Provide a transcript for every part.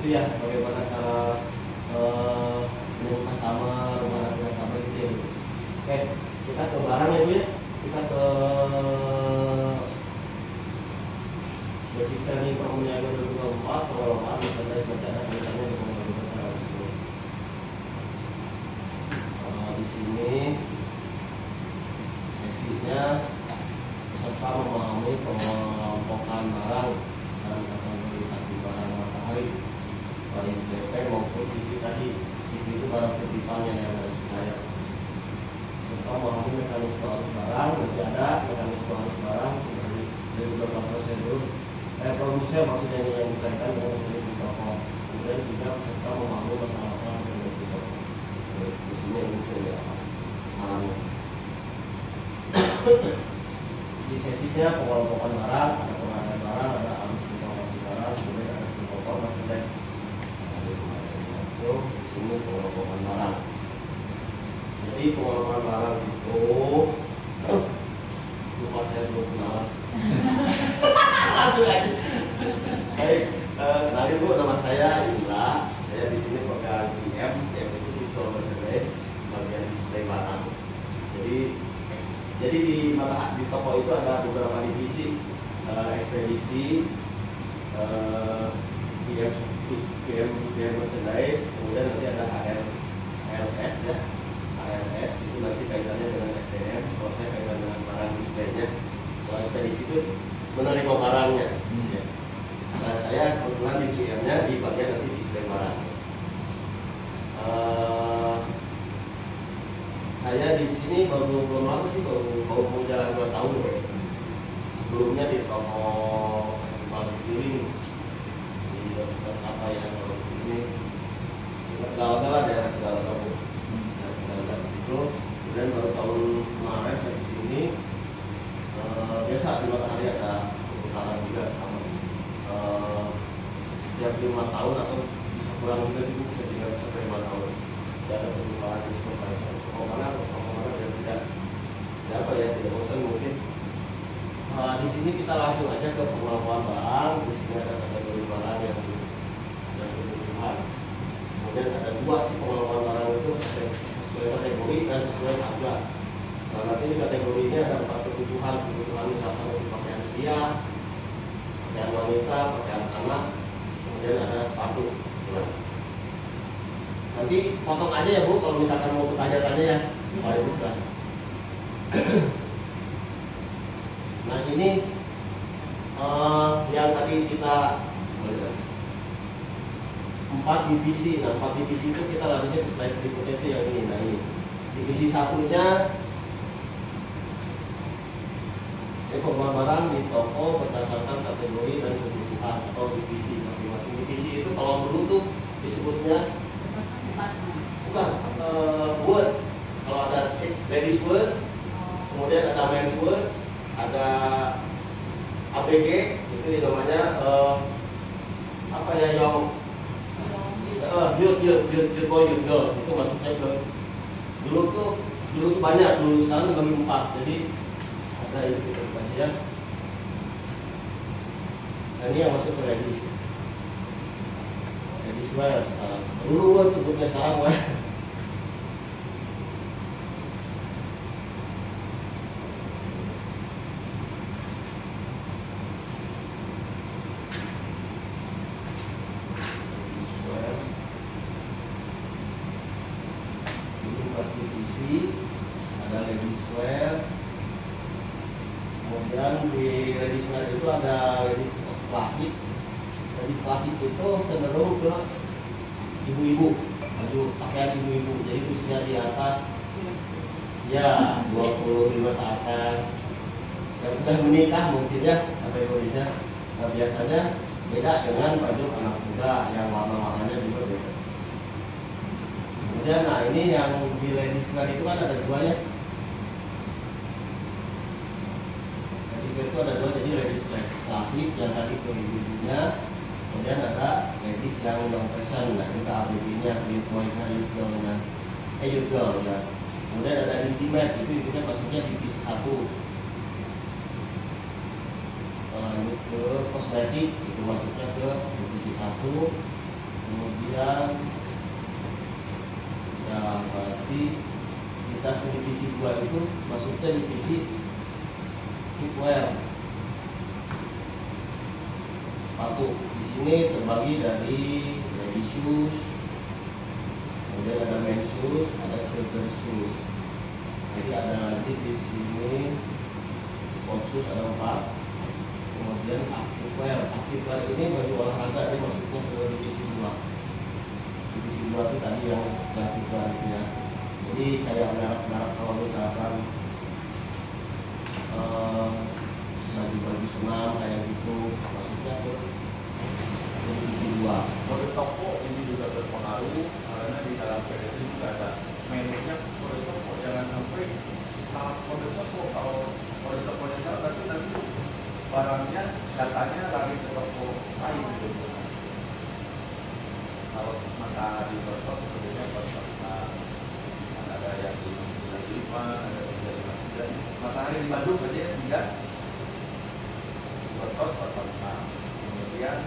itu ya, bagaimana cara menyebut customer, mana customer gitu ya. Oke, kita ke barang ya Bu ya. Kita ke basic training permuniagaan 2024 pengelolaan merchandise bencana kaitannya dengan pengelolaan secara resmi. Di sini sesinya peserta memahami pengelompokan barang dan kategorisasi barang matahari baik BP maupun CV tadi. CV itu barang titipannya yang harus dibayar. Peserta memahami mekanisme arus barang, nanti ada mekanisme arus barang dari beberapa prosedur produser maksudnya ini yang berkaitan dengan jenis di toko. Kemudian juga peserta memahami masalah-masalah jenis di toko. Di sini ini sudah sarannya. Di sesinya pengelompokan barang, ada pengadaan barang, ada arus informasi barang, kemudian ada pengelompokan merchandise. Langsung di sini pengelompokan barang. Jadi pengelompokan barang itu lupa saya belum kenalan. Langsung aja. Baik, kenalin Bu, nama saya Indra. Saya di sini pegang IM, yaitu visual merchandise, bagian display barang. Jadi di toko itu ada beberapa divisi, ekspedisi, PM merchandise, kemudian nanti ada ALS ya. ALS itu nanti kaitannya dengan SDM, kalau saya kaitan dengan barang displaynya. Kalau ekspedisi itu menerima barangnya. Ya. Nah, saya kebetulan di PM-nya di bagian nanti display barang. Saya di sini belum lama sih, baru mau jalan 2 tahun. Sebelumnya di toko festival Cipiring di dekat apa ya, kalau di sini Tegal-Tegal, daerah Tegal-Tegal Bu. Tegal-Tegal di situ. Kemudian baru tahun kemarin saya di sini. Biasa di Matahari ada pemutaran juga sama. Setiap 5 tahun atau bisa kurang juga sih, bisa 3 sampai 5 tahun. Ada perubahan di supervisor kemana dan tidak apa ya, tidak bosan mungkin. Di sini kita langsung aja ke pengelompokan barang. Di sini ada kategori barang yang kebutuhan. Kemudian ada 2 sih pengelompokan barang itu sesuai kategori dan sesuai harga. Nah, nanti di kategori ini ada 4 kebutuhan misalkan untuk pakaian pria, pakaian wanita, pakaian anak, kemudian ada sepatu. Nanti potong aja ya Bu, kalau misalkan mau bertanya-tanya ya. Baik, bisa. Nah ini yang tadi kita 4 divisi. Nah 4 divisi itu kita lanjutnya ke slide berikutnya itu yang ini. Nah ini divisi satunya pengelolaan barang di toko berdasarkan kategori dan kebutuhan atau divisi masing-masing. Divisi itu kalau dulu tuh disebutnya bukan word. Kalau ada ladies word, kemudian ada men's word, ada ABG, itu namanya apa ya, yang youth boy, youth girl, itu maksudnya ke dulu tuh banyak, dulu sekarang bagi 4, jadi ada itu kita baca ya. Nah ini yang masuk ke ladies wear sekarang. Dulu word sebutnya, sekarang wear. Ada ladies wear, kemudian di ladies wear itu ada ladies klasik. Ladies klasik itu cenderung ke ibu-ibu, baju pakaian ibu-ibu, jadi usia di atas ya 25 ke atas, yang sudah menikah mungkin ya kategorinya. Nah biasanya beda dengan baju anak muda yang warna-warnanya juga beda. Kemudian nah ini yang di ladies wear itu kan ada 2 ya. Ladies wear itu ada 2, jadi ladies klasik yang tadi ke ibu-ibunya, kemudian ada ladies yang fashion. Nah ini ke ABG-nya, ke youth boy-nya, youth girl-nya, youth girl ya. Kemudian ada intimate, itu maksudnya divisi 1. Ini ke kosmetik, itu masuknya ke divisi 1. Kemudian ya berarti kita ke divisi 2 itu maksudnya divisi footwear, sepatu. Di sini terbagi dari ladies shoes, kemudian ada men's shoes, ada children's shoes. Jadi ada lagi di sini sport shoes ada 4. Kemudian activewear. Activewear ini baju olahraga, ini maksudnya ke divisi 2. Divisi 2 itu tadi yang activewear itu ya. Jadi kayak merek-merek kalau misalkan baju-baju senam kayak gitu, maksudnya ke divisi 2. Kode toko ini juga berpengaruh karena di dalam PDT juga ada menunya kode toko. Jangan sampai salah kode toko. Kalau kode tokonya salah berarti nanti barangnya, datanya lari ke toko lain gitu. Kalau maka di toko sebetulnya ada yang di 95, ada yang di 59. Matahari di Bandung aja tidak bertot 45. Kemudian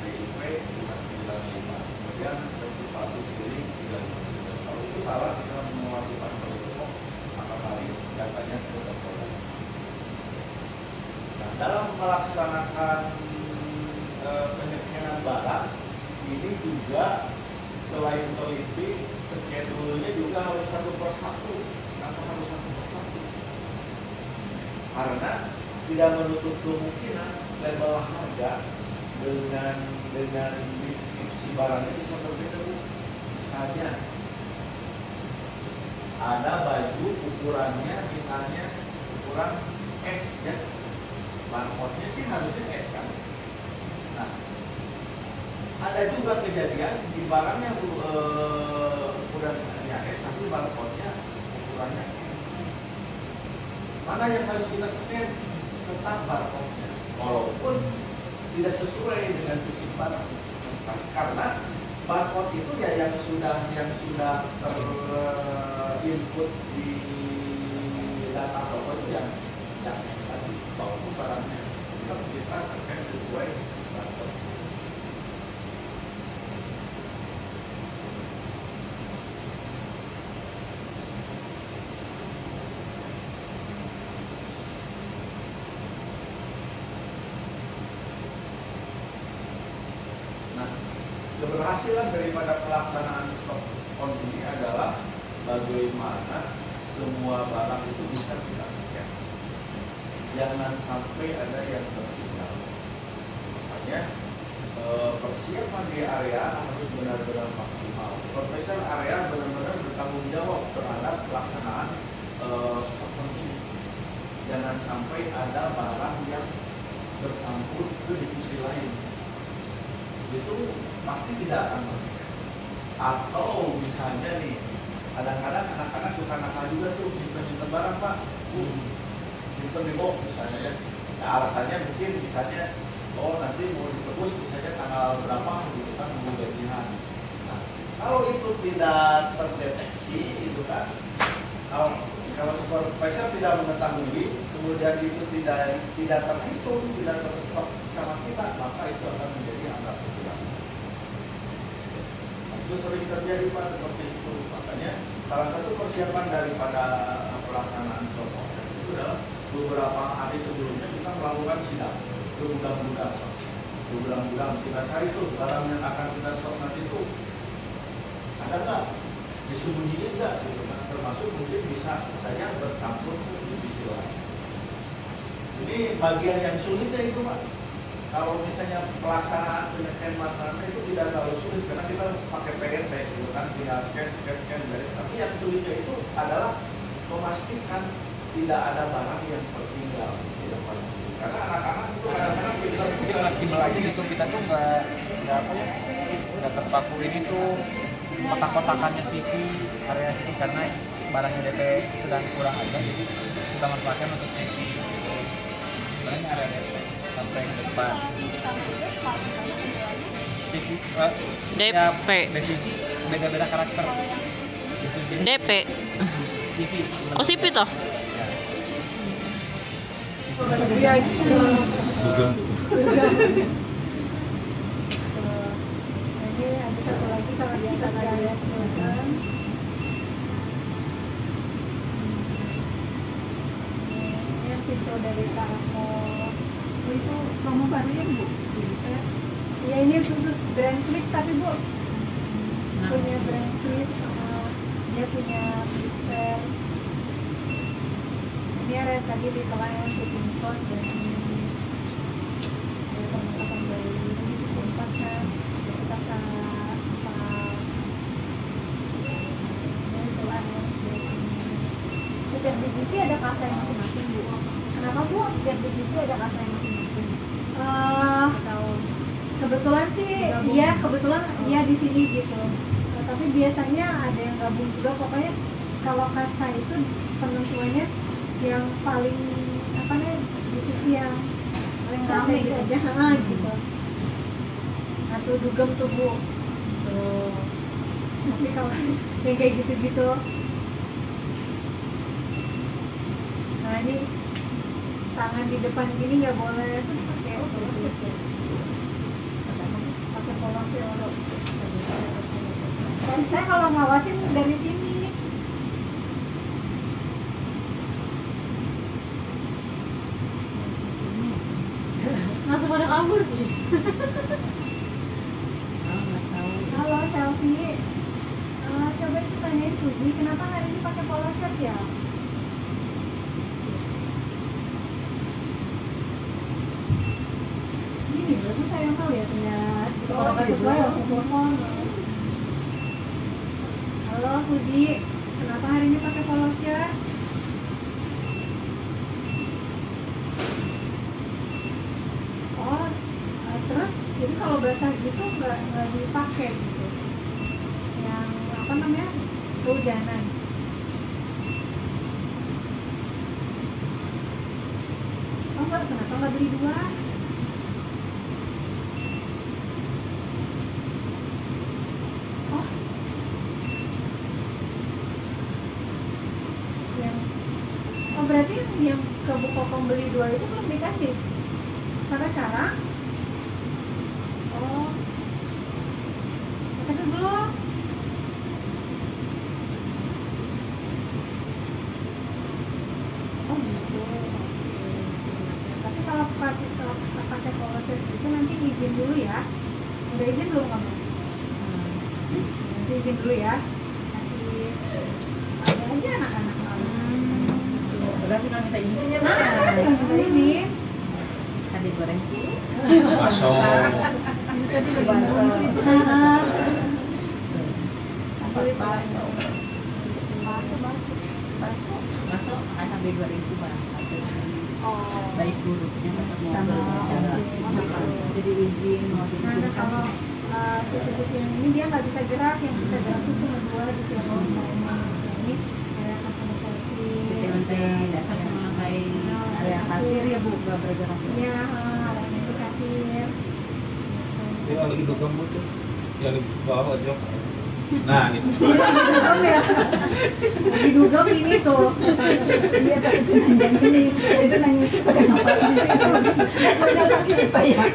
BIP 595. Kemudian partisipasi pilih 359. Kalau itu salah, kita mewajibkan kode toko, maka lari datanya ke toko lain. Dalam melaksanakan penyekian barang ini juga selain teliti, schedule-nya juga harus satu persatu. Kenapa harus satu persatu? Karena tidak menutup kemungkinan label harga dengan deskripsi barangnya bisa berbeda. Misalnya ada baju ukurannya misalnya ukuran S ya. Barcode-nya sih harusnya S kan. Nah, ada juga kejadian di barang yang ukurannya S tapi barcode-nya ukurannya M. Mana yang harus kita scan? Tetap barcode-nya, walaupun tidak sesuai dengan fisik barang. Karena barcode itu ya yang sudah terinput di data toko itu yang tadi walaupun barangnya kita scan sesuai barcode. Nah, keberhasilan daripada pelaksanaan stok on ini adalah bagaimana semua barang itu bisa kita scan. Jangan sampai ada yang tertinggal. Makanya persiapan di area harus benar-benar maksimal. Profesor area benar-benar bertanggung jawab terhadap pelaksanaan stok ini. Jangan sampai ada barang yang bercampur ke divisi lain. Itu pasti tidak akan bersihkan. Atau misalnya nih, kadang-kadang anak-anak suka nakal juga tuh nyimpen barang pak. Di box misalnya ya. Nah, alasannya mungkin misalnya nanti mau ditebus misalnya tanggal berapa gitu kan mau gajian. Nah, kalau itu tidak terdeteksi itu kan kalau supervisor tidak mengetahui kemudian itu tidak terhitung, tidak terstok sama kita, maka itu akan menjadi angka kekurangan. Itu sering terjadi pak seperti itu. Makanya salah satu persiapan daripada pelaksanaan stok itu adalah beberapa hari sebelumnya kita melakukan sidang ke gudang-gudang kita cari tuh barang yang akan kita stok nanti itu ada nggak, disembunyiin nggak gitu kan, termasuk mungkin bisa saja bercampur ke divisi lain. Ini bagian yang sulitnya itu pak. Kalau misalnya pelaksanaan penyekian makanan itu tidak terlalu sulit karena kita pakai PNP gitu kan, tinggal scan beres. Tapi yang sulitnya itu adalah memastikan tidak ada barang yang tertinggal di depan. Karena anak-anak itu kadang-kadang kita fleksibel aja gitu, kita tuh nggak terpaku ini tuh kotak-kotakannya CV area sini karena barangnya DP sedang kurang aja, jadi kita manfaatkan untuk CV. Sebenarnya area DP sampai ke depan. CV DP divisi beda-beda karakter. DP CV. oh CV toh. Google. Ini ada satu lagi kalau di atas ada silakan. Ini yang pintu dari Karamo. Oh, itu promo baru ya Bu? Ya ini khusus brand Chris tapi Bu punya brand Chris sama dia punya Twitter. Ini ada tadi di kalian shipping cost dan ini ada teman-teman dari ini disimpan kan kita sama ini tuan setiap divisi ada kasa yang masing-masing Bu. Kenapa Bu? Setiap divisi ada kasa yang masing-masing. Kebetulan sih dia kebetulan dia di sini gitu. Tapi biasanya ada yang gabung juga. Pokoknya kalau kasa itu penentuannya yang paling apa nih divisi yang paling ramai gitu aja gitu. Nah tuh dugem tuh Bu. Tuh. Tapi kalau yang kayak gitu-gitu. Nah ini tangan di depan gini nggak boleh pakai polosir ya. Pakai polosir. Dan saya kalau ngawasin dari sini. Langsung pada kabur nih. Halo Selfie. Coba itu tanyain Fuzi, kenapa hari ini pakai polo shirt ya? Ini berarti saya yang tahu ya ternyata. Kalau nggak sesuai langsung telepon. Halo Fuzi, kenapa hari ini pakai polo shirt? Oh, terus jadi kalau basah gitu nggak dipakai gitu. Yang apa namanya kehujanan. Oh enggak, kenapa nggak beli dua? Oh, berarti yang ke Bukopong beli dua itu belum dikasih sampai sekarang? Oh, tapi belum. Oh gitu. Tapi kalau pakai polo shirt itu nanti izin dulu ya. Udah izin belum kamu? Nanti izin dulu ya. Kasih ada aja anak-anak. Udah tinggal minta izin ya, Nah, minta izin. Tadi goreng dulu. Masuk. Tadi lagi mau itu. Masuk, sampai 2000 bahasa. Oh. Baik buruknya tetap mau Sama. berbicara. Jadi izin mau Nah, diizinkan. kalau CCTV yang ini dia nggak bisa gerak, yang bisa gerak itu cuma dua gitu ya. Kalau ini ada customer service. Lantai dasar sama lantai area kasir ya Bu, nggak bergerak. Iya, ada yang kasir. Ini yang lagi dugem Bu tuh. Yang di bawah aja. Nah, ini. Dugem ya. Diduga ini tuh. Iya, tapi itu nanya ini. Itu nanya itu pakai apa sih? Pakai apa ya?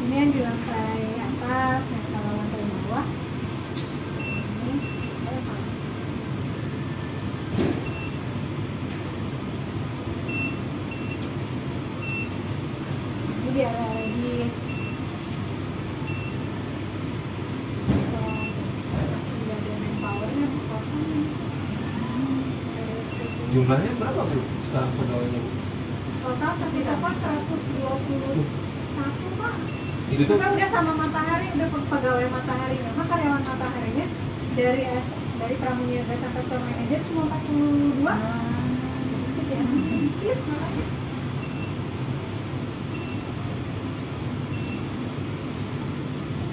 Ini yang di lantai atas, yang kalau lantai bawah. Ini sama. Ini dia lagi. Jumlahnya berapa Bu? Sekarang pegawainya Bu? Total sakit apa 121 Pak. Itu tuh Kita udah sama Matahari, udah pegawai Matahari. Memang karyawan Mataharinya dari pramuniaga sampai store manager cuma 42. Ya, dikit makanya.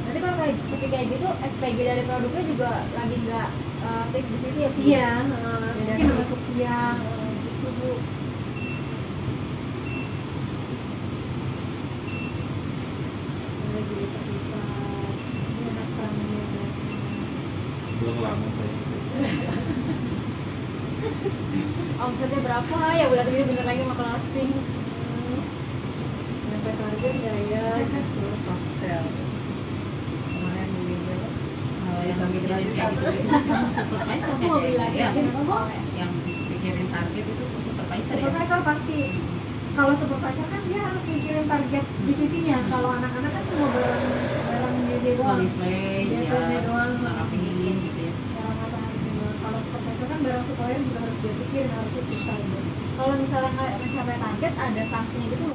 Nanti kalau kayak gitu SPG dari produknya juga lagi nggak fix di situ ya Bu? Iya, mungkin masuk siang gitu Bu. Lagi terpisah. Ini anak pramuniaga. belum lama kayak gitu. Omsetnya berapa ya? Udah tadi bener lagi mau closing. Sampai target nggak ya gitu. top sell kemarin beli berapa Yang bagi gratis kayak satu gitu itu kan supervisor Aku mau bilang ya, kenapa? yang pikirin target itu supervisor ya. Supervisor pasti. Kalau supervisor kan dia harus mikirin target divisinya. Kalau anak-anak kan cuma barang dia doang. Display Dia ya, barangnya doang. rapihin gitu ya. Barang matahari doang. Kalau supervisor kan barang supplier juga harus dia pikirin, harus bisa gitu. Kalau misalnya nggak mencapai target ada sanksinya gitu.